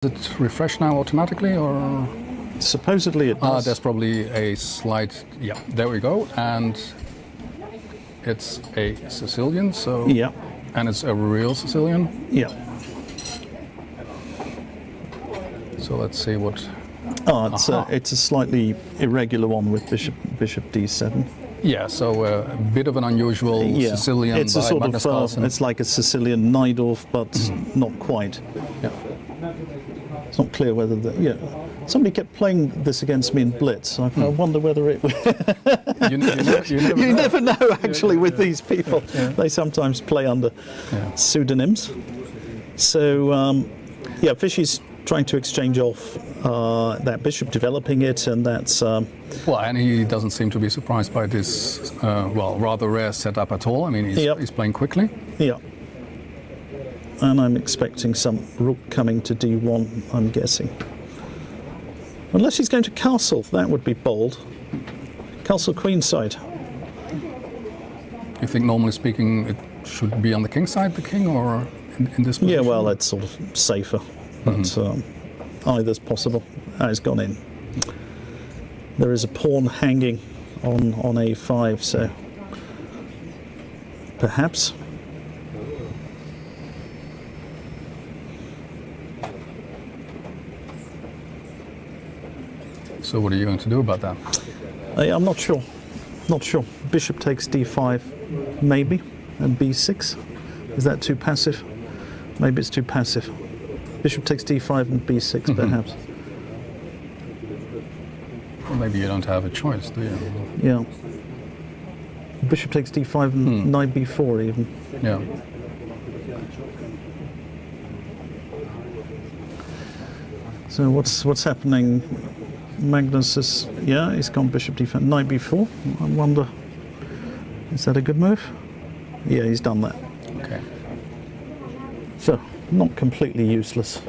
Does it refresh now automatically, or? Supposedly it does. There's probably a slight. Yeah, there we go. And it's a Sicilian, so. Yeah. And it's a real Sicilian. Yeah. So let's see what. It's a slightly irregular one with bishop d7. Yeah, so a bit of an unusual Sicilian. It's a sort Magnus of Carlsen. it's like a Sicilian Najdorf, but not quite. Yeah. It's not clear whether somebody kept playing this against me in Blitz. I wonder whether it. You never know actually with these people. Yeah. They sometimes play under pseudonyms. So Vishy's trying to exchange off that bishop, developing it, and that's. Well, and he doesn't seem to be surprised by this, rather rare setup at all. I mean, he's playing quickly. Yeah. And I'm expecting some rook coming to d1, I'm guessing. Unless he's going to castle, that would be bold. Castle queenside. You think, normally speaking, it should be on the king side, the king, or in this position? Yeah, well, it's sort of safer. But either's possible. It's gone in. There is a pawn hanging on a5, so perhaps. So what are you going to do about that? I'm not sure. Not sure. Bishop takes d5, maybe, and b6. Is that too passive? Maybe it's too passive. Bishop takes d5 and b6, perhaps. Well, maybe you don't have a choice, do you? Yeah. Bishop takes d5 and knight b4 even. Yeah. So what's happening? Magnus is, he's gone bishop d5, knight b4. I wonder, is that a good move? Yeah, he's done that. Okay. So, not completely useless.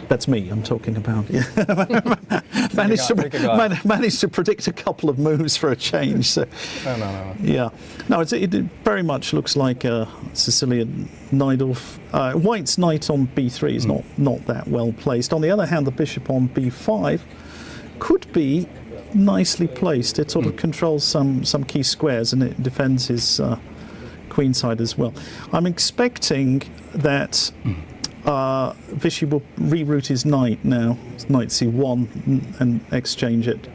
That's me I'm talking about. Yeah. managed to predict a couple of moves for a change. So. No. Yeah. No, it very much looks like a Sicilian Najdorf. White's knight on b3 is not that well placed. On the other hand, the bishop on b5 could be nicely placed. It sort of controls some key squares, and it defends his queenside as well. I'm expecting that Vishy will reroute his knight now, knight c1, and exchange it.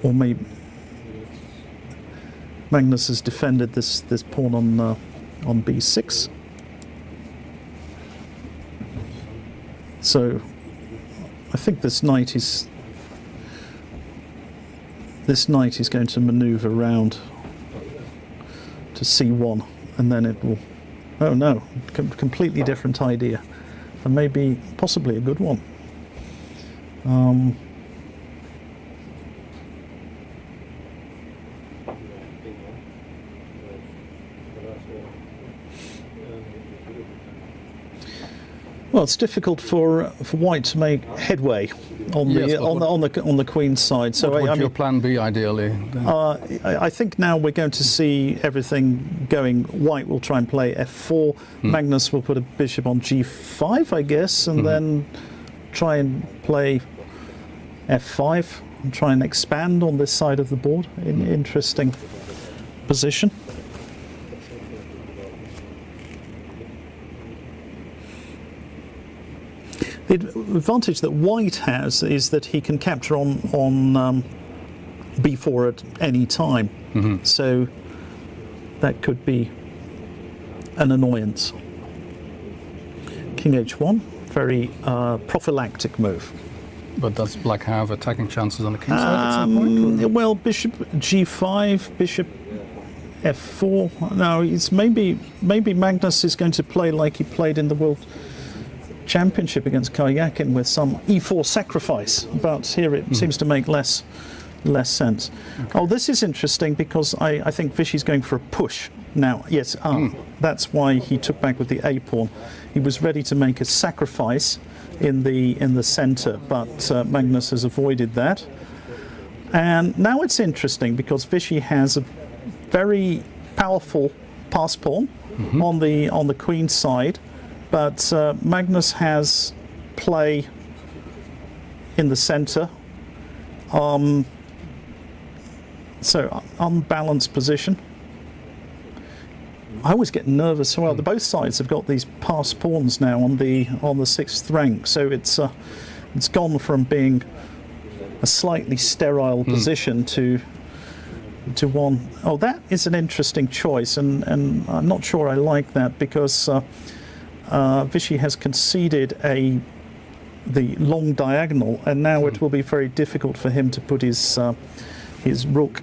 Or maybe Magnus has defended this pawn on b6. So I think this knight is going to maneuver round to c1, and then it will. Oh no, completely different idea, and maybe possibly a good one. Well, it's difficult for White to make headway on the queen's side. So what would your plan be ideally? I think now we're going to see everything going. White will try and play f4. Magnus will put a bishop on g5, I guess, and then try and play f5 and try and expand on this side of the board. Interesting position. The advantage that White has is that he can capture on b4 at any time, so that could be an annoyance. King h1, very prophylactic move. But does Black have attacking chances on the king side at some point? Well, bishop g5, bishop f4. No, it's maybe Magnus is going to play like he played in the World Championship against Karyakin with some e4 sacrifice, but here it seems to make less sense. Okay. Oh, this is interesting because I think Vishy's going for a push now. Yes, that's why he took back with the a pawn. He was ready to make a sacrifice in the centre, but Magnus has avoided that. And now it's interesting because Vishy has a very powerful pass pawn on the queen side, but Magnus has play in the centre. So unbalanced position. I always get nervous. Well, both sides have got these passed pawns now on the 6th rank, so it's gone from being a slightly sterile position to one. Oh, that is an interesting choice, and I'm not sure I like that, because Vichy has conceded the long diagonal, and now it will be very difficult for him to put his rook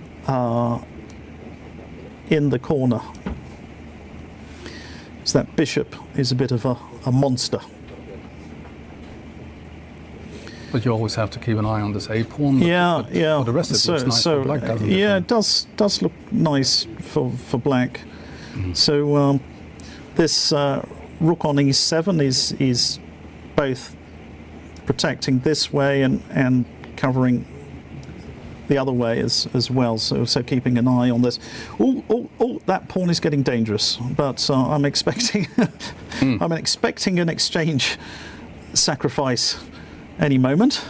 in the corner. So that bishop is a bit of a monster. But you always have to keep an eye on this A pawn. Yeah, but yeah. For the rest, it looks nice for black, doesn't it? Yeah, it does look nice for black. So this rook on e7 is both protecting this way and covering the other way as well. So keeping an eye on this. Oh! That pawn is getting dangerous. But I'm expecting I'm expecting an exchange sacrifice any moment.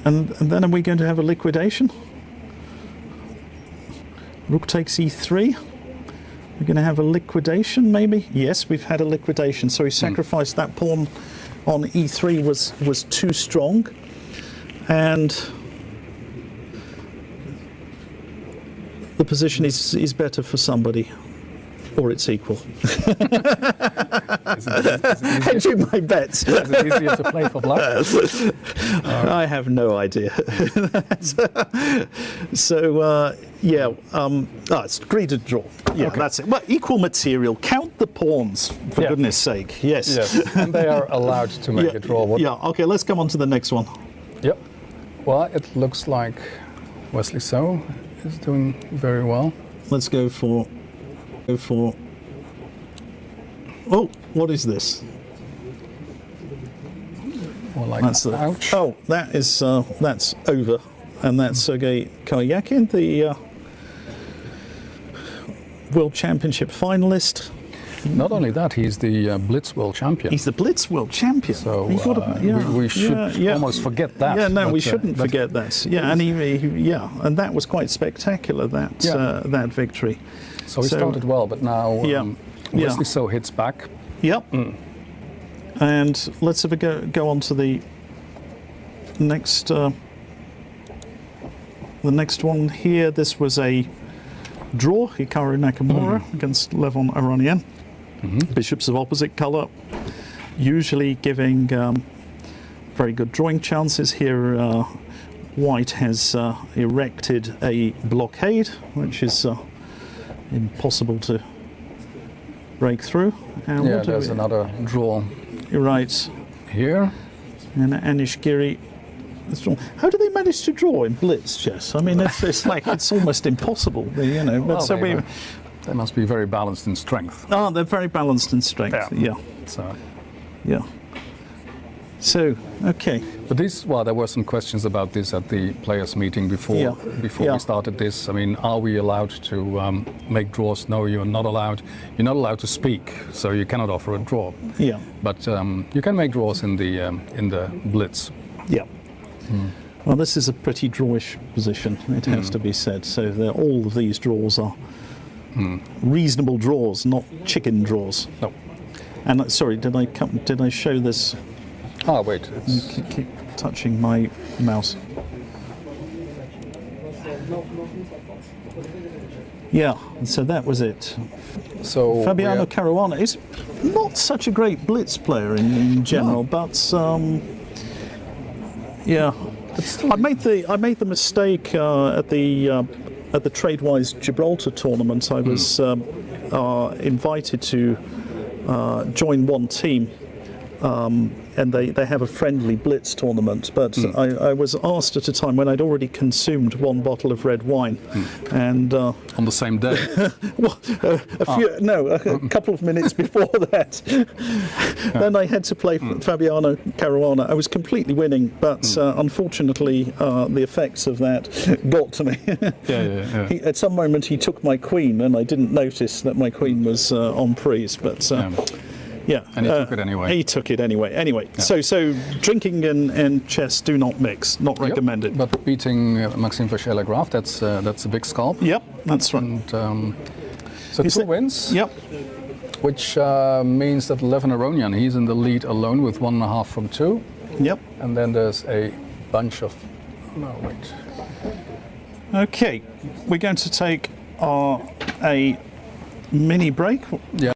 And then are we going to have a liquidation? Rook takes e3. We're going to have a liquidation, maybe? Yes, we've had a liquidation. So he sacrificed that pawn on e3 was too strong, and the position is better for somebody, or it's equal. Hedging my bets. Is it easier to play for black? I have no idea. So it's agreed to draw. Yeah, Okay. That's it. Well, equal material. Count the pawns, for Yeah. goodness sake. Yes. Yes, and they are allowed to make a draw. What? Yeah. Okay. Let's come on to the next one. Yep. Well, it looks like Wesley So is doing very well. Let's go for. Oh, what is this? Or like, That's the. ouch. Oh, that's over, and that's Sergei Karyakin, the World Championship finalist. Not only that, he's the Blitz world champion. He's the Blitz World Champion. So You've got to- we should almost forget that. Yeah, no, but, we shouldn't forget that. Yeah, and and that was quite spectacular. That victory. So he started well, but now Wesley So hits back. Yep. And let's have a go on to the next. The next one here. This was a draw. Hikaru Nakamura against Levon Aronian. Bishops of opposite colour, usually giving very good drawing chances. Here, White has erected a blockade, which is impossible to break through. And Yeah, there's another draw You're right. here. And Anish Giri. How do they manage to draw in Blitz chess? I mean, it's like it's almost impossible, you know. But Well, so they must be very balanced in strength. they're very balanced in strength. Yeah. So, Yeah. So, okay. but there were some questions about this at the players' meeting before Yeah. we started this. I mean, are we allowed to make draws? No, you're not allowed. You're not allowed to speak, so you cannot offer a draw. Yeah. But you can make draws in the Blitz. Yeah. Well, this is a pretty drawish position, it has to be said. So all of these draws are reasonable draws, not chicken draws. No. And sorry, did I show this? Ah, wait. Keep touching my mouse. Yeah, so that was it. So Fabiano Caruana is not such a great blitz player in general, but yeah. I made the mistake at the Tradewise Gibraltar tournament. I was invited to join one team and they have a friendly Blitz tournament. But I was asked at a time when I'd already consumed one bottle of red wine, and On the same day. well, a couple of minutes before that. Then I had to play Fabiano Caruana. I was completely winning, but unfortunately the effects of that got to me. At some moment he took my queen, and I didn't notice that my queen was on prise. But yeah, And he took it anyway. He took it anyway. Anyway, so drinking and chess do not mix. Not recommended. But beating Maxime Vacher-Lagrave, that's a big scalp. Yep, that's right. And, so two wins. Yep. Which means that Levin Aronian, he's in the lead alone with 1.5 from 2. Yep. And then there's a bunch of... No, wait. Okay, we're going to take a mini break. Yeah.